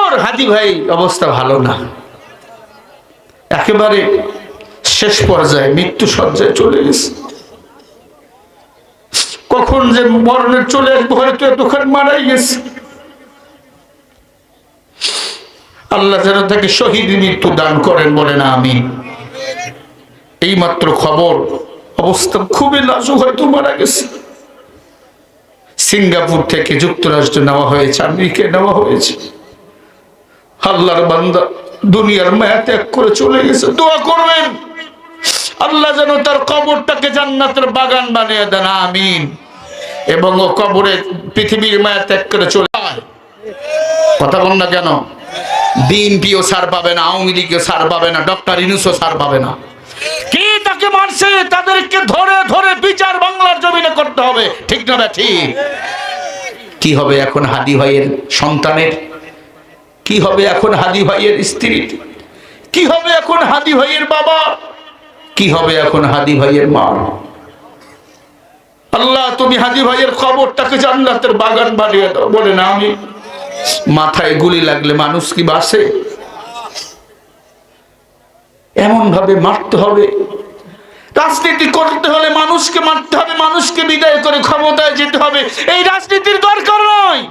কবর হাদি ভাই অবস্থা ভালো না, একেবারে শেষ পর্যায়ে মৃত্যু সজ্জায় চলে গেছে। কখন যে মরণের চলে আসবো, হয়তো এতক্ষণ মারাই গেছে। আল্লাহ যেন তাকে শহীদ মৃত্যু দান করেন, বলে না আমি। এই মাত্র খবর, অবস্থা খুবই নাজুক, হয়তো মারা গেছে। সিঙ্গাপুর থেকে যুক্তরাষ্ট্র নেওয়া হয়েছে, আমেরিকায় নেওয়া হয়েছে। আল্লাহর বান্দা দুনিয়ার মায়া ত্যাগ করে চলে গেছে। দোয়া করবেন আল্লাহ যেন তার কবরটাকে জান্নাতের বাগান বানিয়ে দেন, আমিন। এবং ও কবরে পৃথিবীর মায়া ত্যাগ করে চলে যায়। কথা বল না কেন? বিএনপিও ছাড় পাবে না, আওয়ামী লীগও ছাড় পাবে না, ডক্টর ইউনূসও ছাড় পাবে না। কে তাকে মারছে তাদেরকে ধরে ধরে বিচার বাংলার জমিনে করতে হবে, ঠিক না ঠিক? কি হবে এখন হাদি ভাইয়ের সন্তানের? কি হবে এখন হাদি ভাইয়ের স্ত্রী? কি হবে এখন হাদি ভাইয়ের বাবা? কি হবে এখন হাদি ভাইয়ের মা? আল্লাহ তুমি হাদি ভাইয়ের কবরটাকে জান্নাতের বাগান বানিয়ে দাও, বলে না আমি। মাথায় গুলি লাগলে মানুষ কি বাঁচে? এমন ভাবে মারতে হবে। রাজনীতি করতে হলে মানুষকে মারতে হবে, মানুষকে বিদায় করে ক্ষমতায় যেতে হবে। এই রাজনীতির দরকার নয়।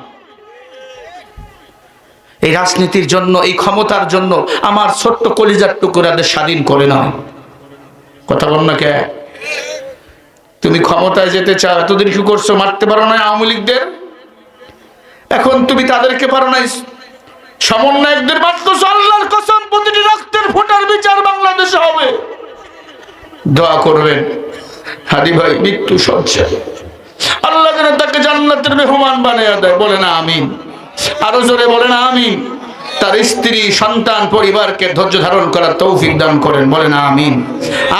এই রাজনীতির জন্য, এই ক্ষমতার জন্য আমার ছোট্ট কলিজার টুকরাদের স্বাধীন করে নাও। কথা বল না কে? তুমি ক্ষমতায় যেতে চাও, এতদিন কি করছো? মারতে পারো না আওয়ামী লীগদের, এখন তুমি তাদেরকে পারো না সমন্বয়কদের মারতেছো। আল্লাহর কসম প্রতিটি রক্তের ফোঁটার বিচার বাংলাদেশে হবে। দোয়া করবেন হাদি ভাই মৃত্যু সজ্জায়, আল্লাহ যেন তাকে জান্নাতের মেহমান বানিয়ে দেয়, বলে না আমিন। আরো জোরে বলে না আমিন। তার স্ত্রী, সন্তান, পরিবারকে ধৈর্য ধারণ করার তৌফিক দান করেন, বলে না আমিন।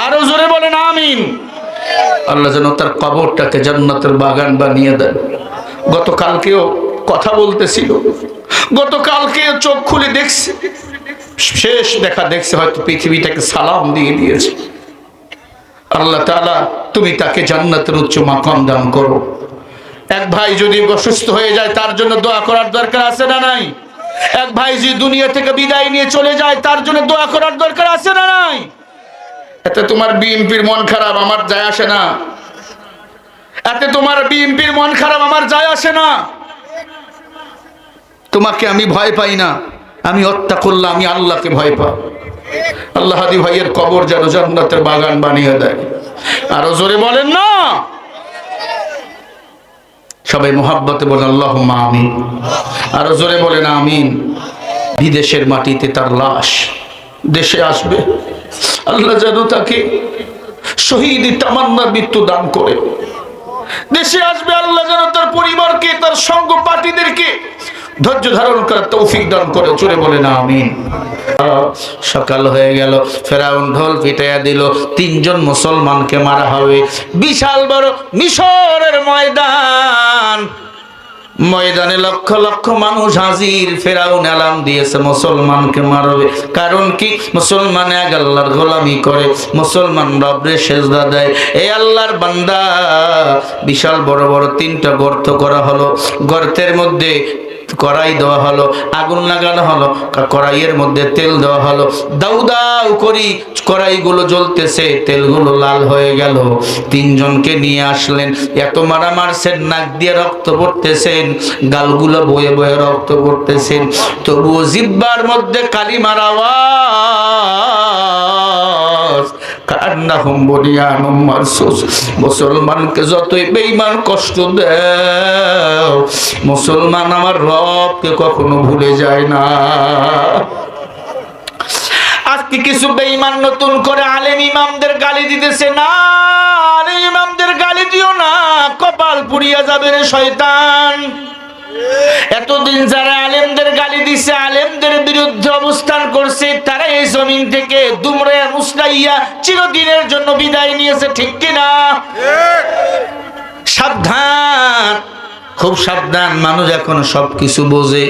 আরো জোরে বলে না আমিন। আল্লাহ যেন তার কবরটাকে জান্নাতের বাগান বানিয়ে দেন। গতকালকেও কথা বলতেছিল, গতকালকে চোখ খুলে দেখছে, শেষ দেখা দেখছে, হয়তো পৃথিবীটাকে সালাম দিয়ে দিয়েছে। আল্লাহ তাআলা তুমি তাকে জান্নাতের উচ্চ মাকাম দান করো। এক ভাই যদি অসুস্থ হয়ে যায়, তার জন্য দোয়া করার দরকার আছে না নাই? এক ভাই যদি দুনিয়া থেকে বিদায় নিয়ে চলে যায়, তার জন্য দোয়া করার দরকার আছে না নাই? এতে তোমার বিএনপির মন খারাপ, আমার যায় আসে না। এতে তোমার বিএনপির মন খারাপ, আমার যায় আসে না। তোমাকে আমি ভয় পাই না, আমি অত্যাকুল্লাহ, আমি আল্লাহকে ভয় পাই। আল্লাহ হাদি ভাইয়ের কবর যেন জান্নাতের বাগান বানিয়ে দেয়। আরো জোরে বলেন না। সবাই মোহাব্বতে বলেন আল্লাহুম্মা আমিন। আরো জোরে বলেন আমিন। বিদেশের মাটিতে তার লাশ দেশে আসবে, আল্লাহ যেন তাকে শহীদি তামান্নার মৃত্যু দান করে। দেশে আসবে, আল্লাহ যেন তার পরিবারকে, তার সঙ্গ পার্টিদেরকে ধৈর্য ধারণ করার তৌফিক দান করে। জোরে বলে না আমিন। সকাল হয়ে গেল, ফেরাউন ঢোল পিটাইয়া দিল, 3 জন মুসলমানকে মারা হবে। বিশাল বড় মিশরের ময়দান, ময়দানে লক্ষ লক্ষ মানুষ হাজির। ফেরাউন এলান দিয়েছে মুসলমানকে মারবে। কারণ কি? মুসলমান এক আল্লাহর গোলামি করে, মুসলমান রব্রে সেজদা দেয়। এই আল্লাহর বান্দা, বিশাল বড় বড় 3টা গর্ত করা হলো। গর্তের মধ্যে কড়াই দেওয়া হলো, আগুন লাগানো হলো, কড়াইয়ের মধ্যে তেল দেওয়া হলো। দাউ দাউ করি কড়াইগুলো জ্বলতেছে, তেলগুলো লাল হয়ে গেল। 3 জনকে নিয়ে আসলেন। এত মারা মারছেন, নাক দিয়ে রক্ত পড়তেছেন, গালগুলো বয়ে বয়ে রক্ত পড়তেছেন, তবুও জিহ্বার মধ্যে কালিমার আওয়াজ। কান্নাহুম বুনিয়ানুম মারসুস। মুসলমানকে যতই বেঈমান কষ্ট দাও, মুসলমান আমার রবকে কখনো ভুলে যায় না। আজকে কিছু বেঈমান নতুন করে আলেম ইমামদের গালি দিতেছে। না, আলেম ইমামদের গালি দিও না, কপাল পুড়িয়া যাবে রে শয়তান। এতদিন যারা আলেমদের গালি দিছে, আলেমদের বিরুদ্ধে অবস্থান করছে, তারা এই জমিন থেকে দুমড়ে মুচড়াইয়া চিরদিনের জন্য বিদায় নিয়েছে, ঠিক কিনা? সাবধান, খুব সাবধান। মানুষ এখন সবকিছু বোঝে,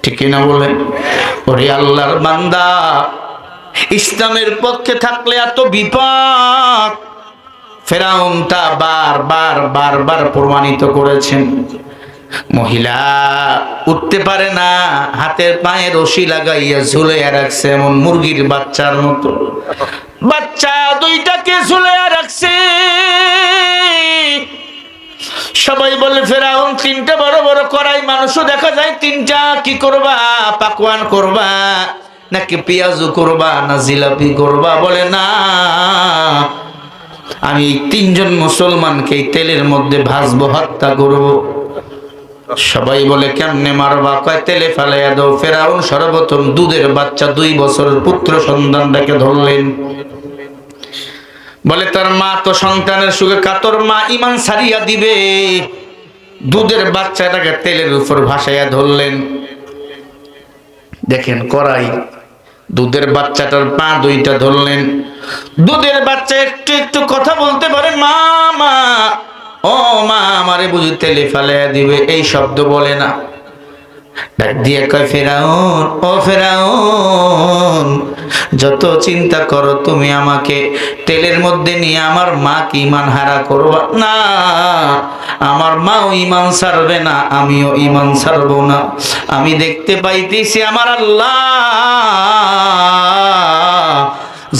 ঠিক কিনা বলেন? ওরে আল্লাহর বান্দা, ইসলামের পক্ষে থাকলে এত বিপদ। ফেরাউন তা বারবার প্রমাণিত করেছেন। মহিলা উঠতে পারে না, হাতের পায়ে রশি লাগাইয়া ঝুলাইয়া রাখছে, এমন মুরগির বাচ্চার মতো বাচ্চা দুইটাকে ঝুলাইয়া রাখছে। সবাই বলে ফেরাউন তিনটা বড় বড় কড়াই মানুষও দেখা যায় তিনটা, কি করবা? পাকওয়ান করবা নাকি পেঁয়াজু করবা না জিলাপি করবা? বলে না, আমি তিনজন মুসলমানকে তেলের মধ্যে ভাজবো, হত্যা করব। সবাই বলে কেমনে মারবা? কয় তেলে ফেলাইয়া দাও। ফেরাউন সর্বপ্রথম দুধের বাচ্চা 2 বছরের পুত্র সন্তানটাকে ধরলেন। বলে তার মা তো সন্তানের সুখে কাতর, মা ইমান ছাড়িয়া দিবে, দুধের বাচ্চাটাকে তেলের উপর ভাসাইয়া ধরলেন। দেখেন কড়াই, দুধের বাচ্চাটার পা দুইটা ধরলেন। দুধের বাচ্চা একটু একটু কথা বলতে পারে, মা মা, ও মা, আমারে বুঝি তেলে ফেলাইয়া দিবে, এই শব্দ বলে না। ডাক দিয়ে কয় ফেরাউন, ও ফেরাউন, যত চিন্তা করো তুমি আমাকে তেলের মধ্যে নিয়ে আমার মা কি ইমান হারা করবা? না, আমার মাও ইমান ছাড়বে না, আমিও ইমান ছাড়বো না। আমি দেখতে পাইতেছি আমার আল্লাহ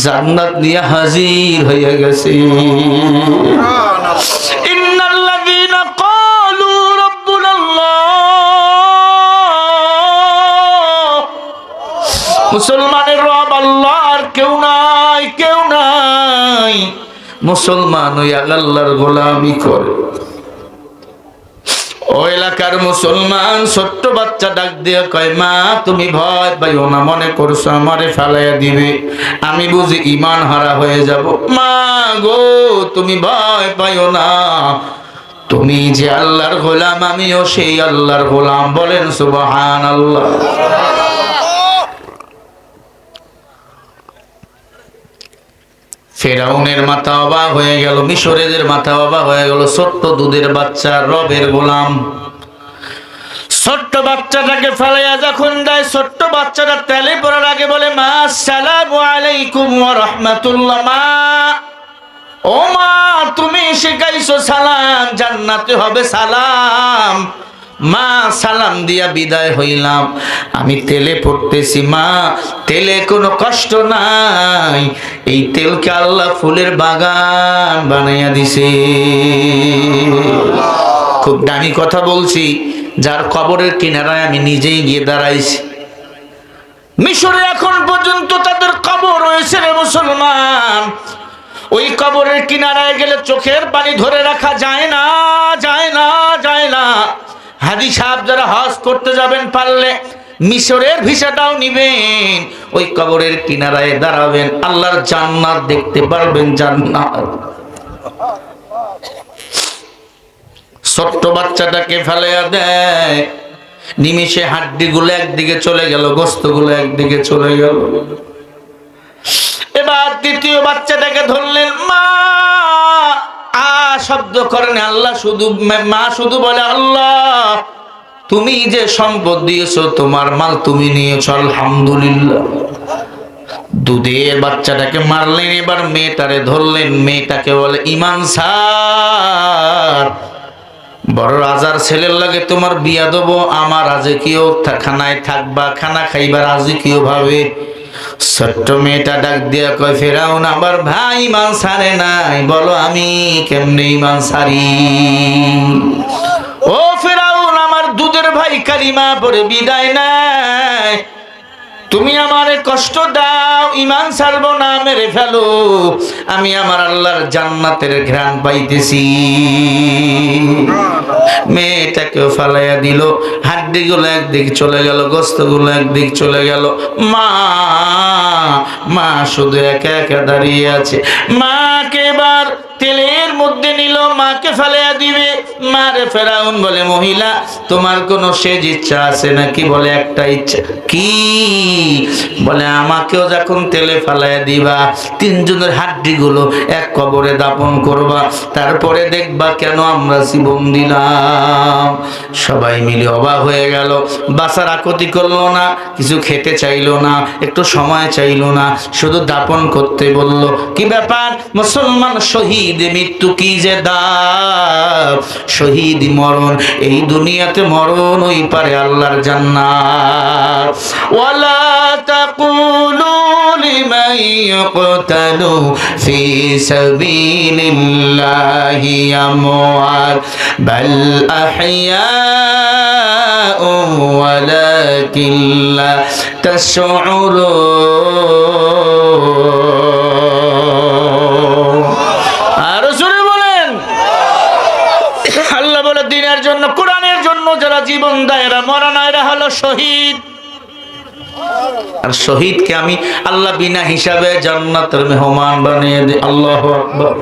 জান্নাত নিয়ে হাজির হয়ে গেছে। ইন্নাল্লাযীনা ক্বালু রাব্বুনাল্লাহ, মুসলমানের রব আল্লাহ, আর কেউ নাই, কেউ নাই। মুসলমান ওই আল্লাহর গোলামি করে। ও এলাকার মুসলমান ছোট্ট বাচ্চা ডাক দিয়ে কয়, মা তুমি ভয় পাইও না, মনে করছো আমারে ফেলাইয়া দিবে, আমি বুঝি ইমান হারা হয়ে যাব। মা গো, তুমি ভয় পাইও না, তুমি যে আল্লাহর গোলাম, আমিও সেই আল্লাহর গোলাম। বলেন সুবহানাল্লাহ। ফেরাউনের মাথা অবাক হয়ে গেল, মিশরের মাথা অবাক হয়ে গেল। ছোট্ট দুধের বাচ্চা রবের গোলাম, ছোট্ট বাচ্চাটাকে ফেলাইয়া যখন দেয়, ছোট্ট বাচ্চাটা তেলে পড়ার আগে বলে, মা আসসালামু আলাইকুম ওয়া রাহমাতুল্লাহ। মা, ও মা, তুমি শিখাইছো সালাম, জান্নাতে হবে সালাম। মা, সালাম দিয়া বিদায় হইলাম, আমি তেলে পড়তেছি। মা, তেলে কোনো কষ্ট নাই, এই তেলকে আল্লাহ ফুলের বাগান বানাইয়া দিছে। খুব দামি কথা বলছি, যার কবরের কিনারায় আমি নিজেই গিয়ে দাঁড়াইছি। মিশরে এখন পর্যন্ত তাদের কবর রয়েছে রে মুসলমান। ওই কবরের কিনারায় গেলে চোখের পানি ধরে রাখা যায় না, যায় না, যায় না। হাজী সাহেব যারা হজ করতে যাবেন, পারলে মিশরের ভিসাটাও নিবেন, ওই কবরের কিনারায় দাঁড়াবেন, আল্লাহর জান্নাত দেখতে পারবেন। জান্নাত। ছোট্ট বাচ্চাটাকে ফেলাইয়া দেয়, নিমিষে হাড্ডিগুলো একদিকে চলে গেল, গোস্তগুলো একদিকে চলে গেল। এবার দ্বিতীয় বাচ্চাটাকে ধরলেন। মা শব্দ করেন, আল্লাহ শুধু, মা শুধু বলে, আল্লাহ তুমি যে সম্পদ দিয়েছো, তোমার মাল তুমি নিয়েছো, আলহামদুলিল্লাহ। দুধের বাচ্চাটাকে মারলেন। এবার মেয়েটারে ধরলেন, মেয়েটাকে বলে, ইমান সার, বড় রাজার ছেলের লাগে তোমার বিয়া দেবো, আমার আজে কেউ খানায় থাকবা, খানা খাইবার আজে কেউ ভাবে। ছোট্ট মেয়েটা ডাক দিয়া কয়, ফেরাউন আমার ভাই ইমান ছাড়ে নাই, বলো আমি কেমনে ইমান ছাড়ি? ও ফেরাউন, আমার দুধের ভাই কালিমা পড়ে বিদায় নাই, তুমি আমারে কষ্ট দাও, ইমান ছাড়বো না, মেরে ফেলো, আমি আমার আল্লাহর জান্নাতের ঘ্রাণ পাইতেছি। মেয়েটাকেও ফালাইয়া দিল, হাড্ডিগুলো একদিক চলে গেল, গোস্তগুলো একদিক চলে গেল। মা, মা শুধু একা একা দাঁড়িয়ে আছে। মাকে এবার তেলের মধ্যে নিল, মাকে ফেলাইয়া দিবে। মারে ফেরাউন বলে, মহিলা তোমার কোনো শেষ ইচ্ছা আছে নাকি? বলে, একটা ইচ্ছা। কি? বলে আমাকেও যখন তেলে ফালাইয়া দিবা, তিনজনের হাড্ডিগুলো এক কবরে দাপন করবা, তারপরে দেখবা কেন আমরা জীবন দিলাম। সবাই মিলে অবাক হয়ে গেল। বাসার আকতি করলো না, কিছু খেতে চাইলো না, একটু সময় চাইলো না, শুধু দাপন করতে বলল। কি ব্যাপার মুসলমান, শহীদ মৃত্যু কি যে দাম, শহীদ মরণ, এই দুনিয়াতে মরণ, ওই পারে আল্লাহর জান্নাত। ওয়ালা তাকুলু লিমান ইয়াকতালু ফি সাবিলিল্লাহি আমওয়াত বাল আহইয়াউ ওয়ালাকিন লা তাশউরুন। আর জোরে বলেন। আল্লাহ বলে দ্বীনের জন্য, কোরআনের জন্য যারা জীবন দেয় এরা মরা না, এরা হলো শহীদ। আর শহীদকে আমি আল্লাহ বিনা হিসাবে জান্নাতের মেহমান বানিয়ে দিই। আল্লাহু আকবার।